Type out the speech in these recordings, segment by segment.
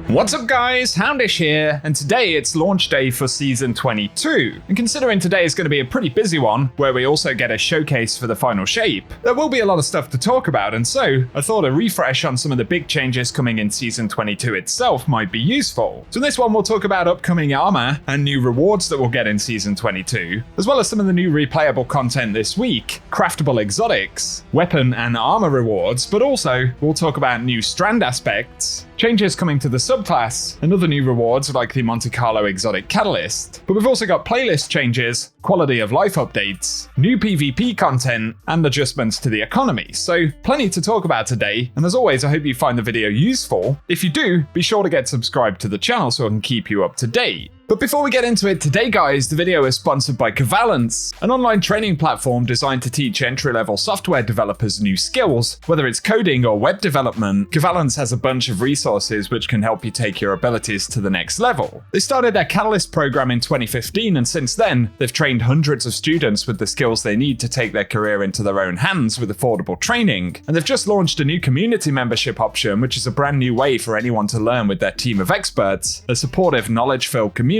What's up guys, Houndish here, and today it's launch day for Season 22. And considering today is going to be a pretty busy one, where we also get a showcase for the final shape, there will be a lot of stuff to talk about, and so I thought a refresh on some of the big changes coming in Season 22 itself might be useful. So in this one we'll talk about upcoming armor and new rewards that we'll get in Season 22, as well as some of the new replayable content this week, craftable exotics, weapon and armor rewards, but also we'll talk about new strand aspects, changes coming to the subclass, and other new rewards like the Monte Carlo exotic catalyst. But we've also got playlist changes, quality of life updates, new PvP content, and adjustments to the economy. So plenty to talk about today, and as always I hope you find the video useful. If you do, be sure to get subscribed to the channel so I can keep you up to date. But before we get into it today guys, the video is sponsored by Kavalance, an online training platform designed to teach entry-level software developers new skills, whether it's coding or web development. Kavalance has a bunch of resources which can help you take your abilities to the next level. They started their Catalyst program in 2015, and since then, they've trained hundreds of students with the skills they need to take their career into their own hands with affordable training. And they've just launched a new community membership option, which is a brand new way for anyone to learn with their team of experts, a supportive, knowledge-filled community,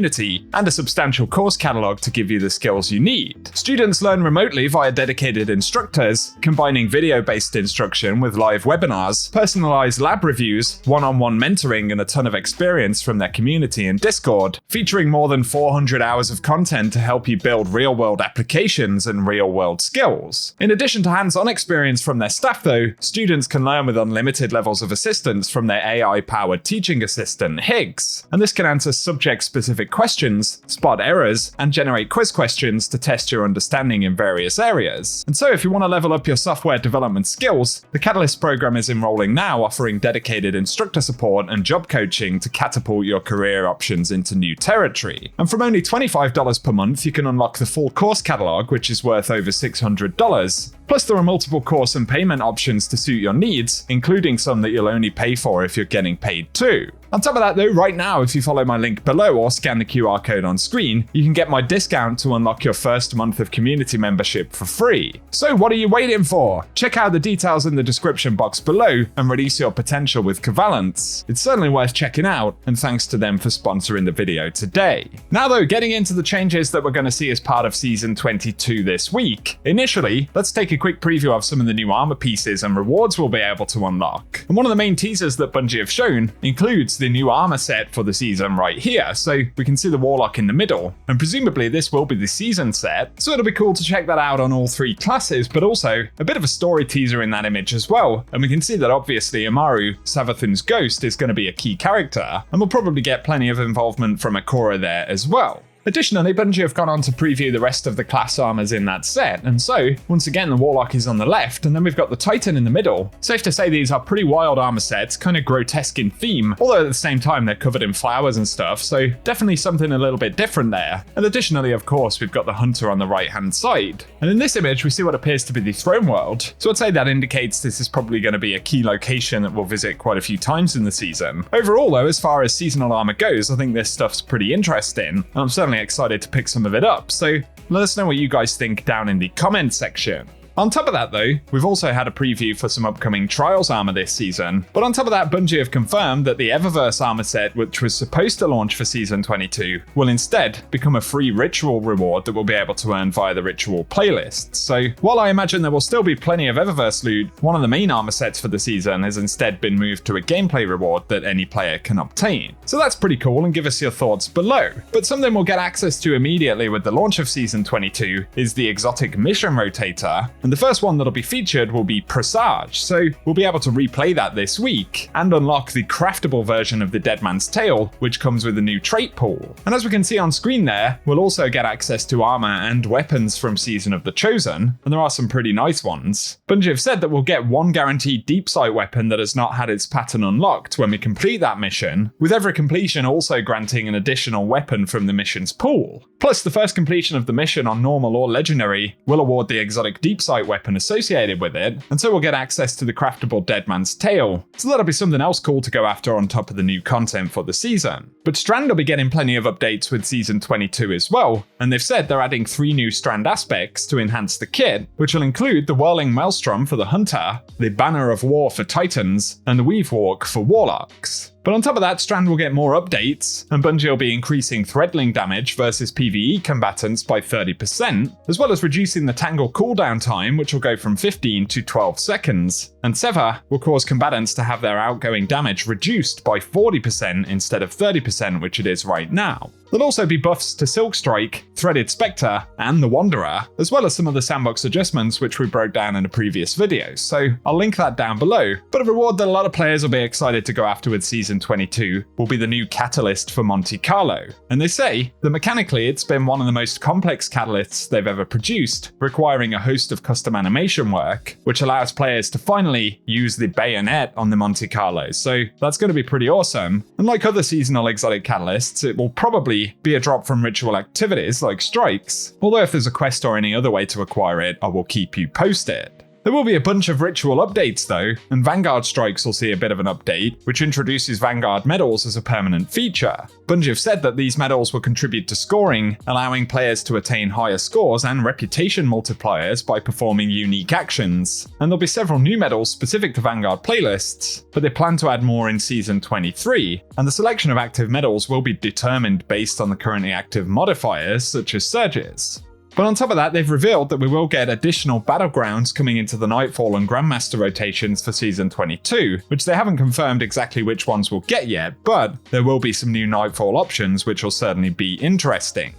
and a substantial course catalog to give you the skills you need. Students learn remotely via dedicated instructors, combining video-based instruction with live webinars, personalized lab reviews, one-on-one mentoring, and a ton of experience from their community and Discord, featuring more than 400 hours of content to help you build real-world applications and real-world skills. In addition to hands-on experience from their staff though, students can learn with unlimited levels of assistance from their AI-powered teaching assistant, Higgs. And this can answer subject-specific questions, spot errors, and generate quiz questions to test your understanding in various areas. And so if you want to level up your software development skills, the Catalyst program is enrolling now, offering dedicated instructor support and job coaching to catapult your career options into new territory. And from only $25 per month, you can unlock the full course catalog, which is worth over $600. Plus, there are multiple course and payment options to suit your needs, including some that you'll only pay for if you're getting paid too. On top of that though, right now, if you follow my link below or scan the QR code on screen, you can get my discount to unlock your first month of community membership for free. So what are you waiting for? Check out the details in the description box below and release your potential with Kavalance. It's certainly worth checking out, and thanks to them for sponsoring the video today. Now though, getting into the changes that we're going to see as part of Season 22 this week. Initially, let's take a quick preview of some of the new armor pieces and rewards we'll be able to unlock. And one of the main teasers that Bungie have shown includes the new armor set for the season right here, so we can see the Warlock in the middle, and presumably this will be the season set, so it'll be cool to check that out on all three classes, but also a bit of a story teaser in that image as well, and we can see that obviously Amaru, Savathun's ghost, is going to be a key character, and we'll probably get plenty of involvement from Akora there as well. Additionally, Bungie have gone on to preview the rest of the class armors in that set, and so, once again the Warlock is on the left, and then we've got the Titan in the middle. Safe to say these are pretty wild armor sets, kind of grotesque in theme, although at the same time they're covered in flowers and stuff, so definitely something a little bit different there. And additionally, of course, we've got the Hunter on the right hand side. And in this image we see what appears to be the Throne World, so I'd say that indicates this is probably going to be a key location that we'll visit quite a few times in the season. Overall though, as far as seasonal armor goes, I think this stuff's pretty interesting, and I'm certainly excited to pick some of it up, so let us know what you guys think down in the comment section. On top of that though, we've also had a preview for some upcoming Trials armor this season, but on top of that Bungie have confirmed that the Eververse armor set, which was supposed to launch for Season 22, will instead become a free Ritual reward that we'll be able to earn via the Ritual playlist. So while I imagine there will still be plenty of Eververse loot, one of the main armor sets for the season has instead been moved to a gameplay reward that any player can obtain. So that's pretty cool, and give us your thoughts below. But something we'll get access to immediately with the launch of Season 22 is the exotic mission rotator, and the first one that'll be featured will be Presage, so we'll be able to replay that this week and unlock the craftable version of the Dead Man's Tale, which comes with a new trait pool. And as we can see on screen there, we'll also get access to armor and weapons from Season of the Chosen, and there are some pretty nice ones. Bungie have said that we'll get one guaranteed deep sight weapon that has not had its pattern unlocked when we complete that mission, with every completion also granting an additional weapon from the mission's pool. Plus, the first completion of the mission on normal or legendary will award the exotic deep sight weapon associated with it, and so we'll get access to the craftable Dead Man's Tale. So that'll be something else cool to go after on top of the new content for the season. But Strand will be getting plenty of updates with Season 22 as well, and they've said they're adding 3 new Strand aspects to enhance the kit, which will include the Whirling Maelstrom for the Hunter, the Banner of War for Titans, and the Weave Walk for Warlocks. But on top of that, Strand will get more updates, and Bungie will be increasing threadling damage versus PvE combatants by 30%, as well as reducing the Tangle cooldown time, which will go from 15 to 12 seconds. And Sever will cause combatants to have their outgoing damage reduced by 40% instead of 30%, which it is right now. There'll also be buffs to Silk Strike, Threaded Spectre, and the Wanderer, as well as some of the sandbox adjustments which we broke down in a previous video, so I'll link that down below. But a reward that a lot of players will be excited to go after with Season 22 will be the new catalyst for Monte Carlo. And they say that mechanically it's been one of the most complex catalysts they've ever produced, requiring a host of custom animation work, which allows players to finally use the bayonet on the Monte Carlo, so that's going to be pretty awesome. And like other seasonal exotic catalysts, it will probably be a drop from ritual activities like strikes, although if there's a quest or any other way to acquire it, I will keep you posted. There will be a bunch of ritual updates though, and Vanguard strikes will see a bit of an update, which introduces Vanguard medals as a permanent feature. Bungie have said that these medals will contribute to scoring, allowing players to attain higher scores and reputation multipliers by performing unique actions. And there'll be several new medals specific to Vanguard playlists, but they plan to add more in Season 23, and the selection of active medals will be determined based on the currently active modifiers such as surges. But on top of that, they've revealed that we will get additional battlegrounds coming into the Nightfall and Grandmaster rotations for Season 22, which they haven't confirmed exactly which ones we'll get yet, but there will be some new Nightfall options which will certainly be interesting.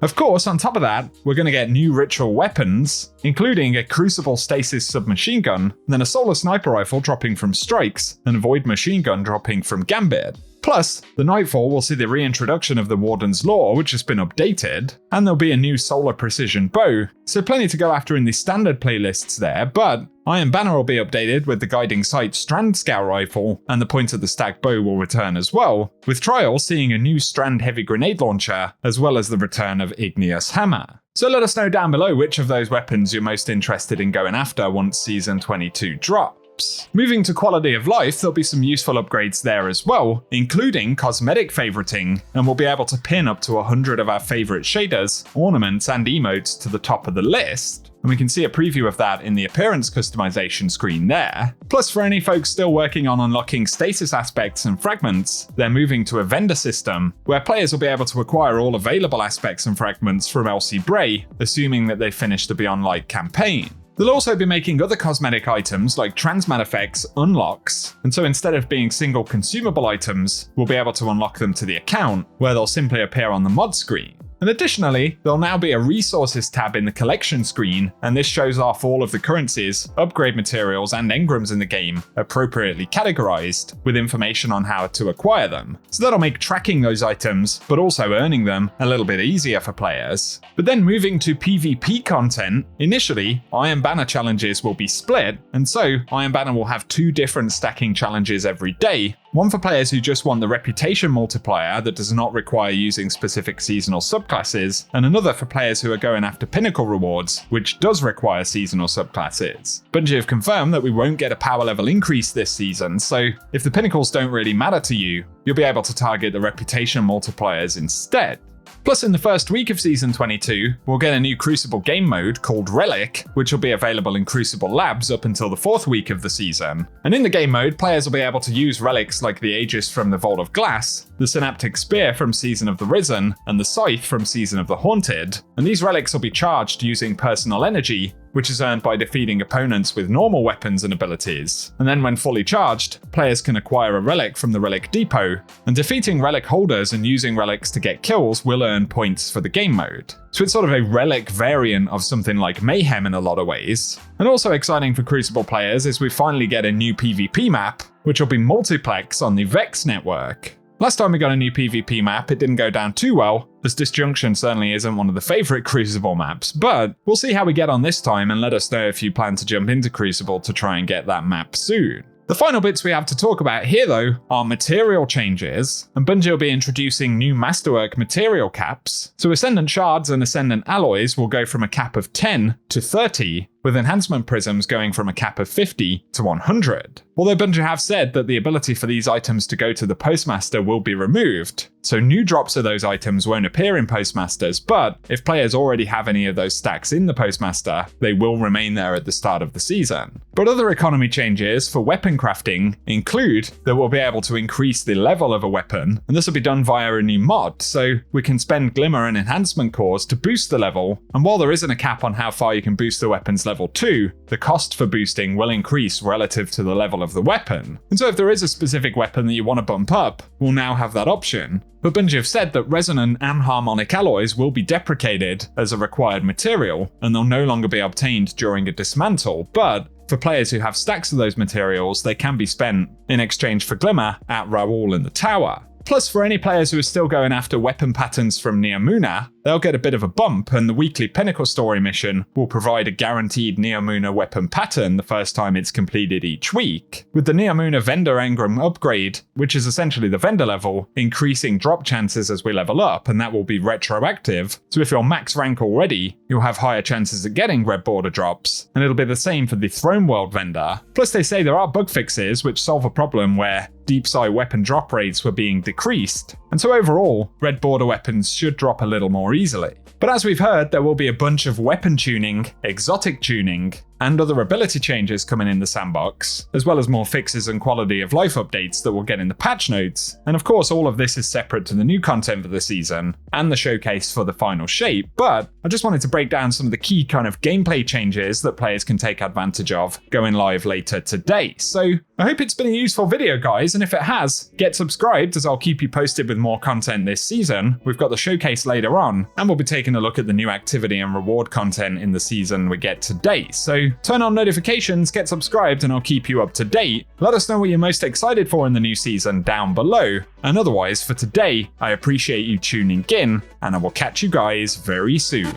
Of course, on top of that, we're going to get new ritual weapons, including a Crucible Stasis submachine gun, then a Solar Sniper Rifle dropping from Strikes, and a Void Machine Gun dropping from Gambit. Plus, the Nightfall will see the reintroduction of the Warden's Law, which has been updated, and there'll be a new Solar Precision Bow, so plenty to go after in the standard playlists there, but Iron Banner will be updated with the Guiding Sight Strand Scout Rifle, and the Point of the Stag Bow will return as well, with Trial seeing a new Strand Heavy Grenade Launcher, as well as the return of Igneous Hammer. So let us know down below which of those weapons you're most interested in going after once Season 22 drops. Moving to quality of life, there'll be some useful upgrades there as well, including cosmetic favoriting, and we'll be able to pin up to 100 of our favorite shaders, ornaments, and emotes to the top of the list. And we can see a preview of that in the appearance customization screen there. Plus, for any folks still working on unlocking stasis aspects and fragments, they're moving to a vendor system, where players will be able to acquire all available aspects and fragments from LC Bray, assuming that they finish the Beyond Light campaign. They'll also be making other cosmetic items like transmat effects unlocks, and so instead of being single consumable items, we'll be able to unlock them to the account, where they'll simply appear on the mod screen. And additionally, there'll now be a resources tab in the collection screen, and this shows off all of the currencies, upgrade materials, and engrams in the game, appropriately categorized, with information on how to acquire them. So that'll make tracking those items, but also earning them, a little bit easier for players. But then moving to PvP content, initially, Iron Banner challenges will be split, and so Iron Banner will have 2 different stacking challenges every day, one for players who just want the reputation multiplier that does not require using specific seasonal subclasses, and another for players who are going after pinnacle rewards, which does require seasonal subclasses. Bungie have confirmed that we won't get a power level increase this season, so if the pinnacles don't really matter to you, you'll be able to target the reputation multipliers instead. Plus, in the first week of Season 22, we'll get a new Crucible game mode called Relic, which will be available in Crucible Labs up until the 4th week of the season. And in the game mode, players will be able to use relics like the Aegis from the Vault of Glass, the Synaptic Spear from Season of the Risen, and the Scythe from Season of the Haunted. And these relics will be charged using personal energy, which is earned by defeating opponents with normal weapons and abilities. And then when fully charged, players can acquire a relic from the Relic Depot, and defeating relic holders and using relics to get kills will earn points for the game mode. So it's sort of a relic variant of something like Mayhem in a lot of ways. And also exciting for Crucible players is we finally get a new PvP map, which will be multiplex on the Vex network. Last time we got a new PvP map, it didn't go down too well, as Disjunction certainly isn't one of the favourite Crucible maps, but we'll see how we get on this time and let us know if you plan to jump into Crucible to try and get that map soon. The final bits we have to talk about here though are material changes, and Bungie will be introducing new Masterwork material caps, so Ascendant Shards and Ascendant Alloys will go from a cap of 10 to 30, with enhancement prisms going from a cap of 50 to 100. Although Bungie have said that the ability for these items to go to the Postmaster will be removed, so new drops of those items won't appear in Postmasters, but if players already have any of those stacks in the Postmaster, they will remain there at the start of the season. But other economy changes for weapon crafting include that we'll be able to increase the level of a weapon, and this will be done via a new mod, so we can spend Glimmer and enhancement cores to boost the level, and while there isn't a cap on how far you can boost the weapon's level to, the cost for boosting will increase relative to the level of the weapon. And so if there is a specific weapon that you want to bump up, we'll now have that option. But Bungie have said that resonant and harmonic alloys will be deprecated as a required material, and they'll no longer be obtained during a dismantle, but for players who have stacks of those materials, they can be spent in exchange for Glimmer at Raoul in the tower. Plus, for any players who are still going after weapon patterns from Neomuna, they'll get a bit of a bump, and the weekly Pinnacle Story mission will provide a guaranteed Neomuna weapon pattern the first time it's completed each week, with the Neomuna Vendor Engram upgrade, which is essentially the vendor level, increasing drop chances as we level up, and that will be retroactive, so if you're max rank already, you'll have higher chances of getting red border drops, and it'll be the same for the Throne World vendor. Plus, they say there are bug fixes which solve a problem where Deep Sight weapon drop rates were being decreased, and so overall, red border weapons should drop a little more easily. But as we've heard, there will be a bunch of weapon tuning, exotic tuning, and other ability changes coming in the sandbox, as well as more fixes and quality of life updates that we'll get in the patch notes. And of course, all of this is separate to the new content for the season and the showcase for the final shape, but I just wanted to break down some of the key kind of gameplay changes that players can take advantage of going live later today. So I hope it's been a useful video, guys, and if it has, get subscribed as I'll keep you posted with more content this season. We've got the showcase later on, and we'll be taking a look at the new activity and reward content in the season we get today. So turn on notifications, get subscribed, and I'll keep you up to date. Let us know what you're most excited for in the new season down below. And otherwise, for today, I appreciate you tuning in, and I will catch you guys very soon.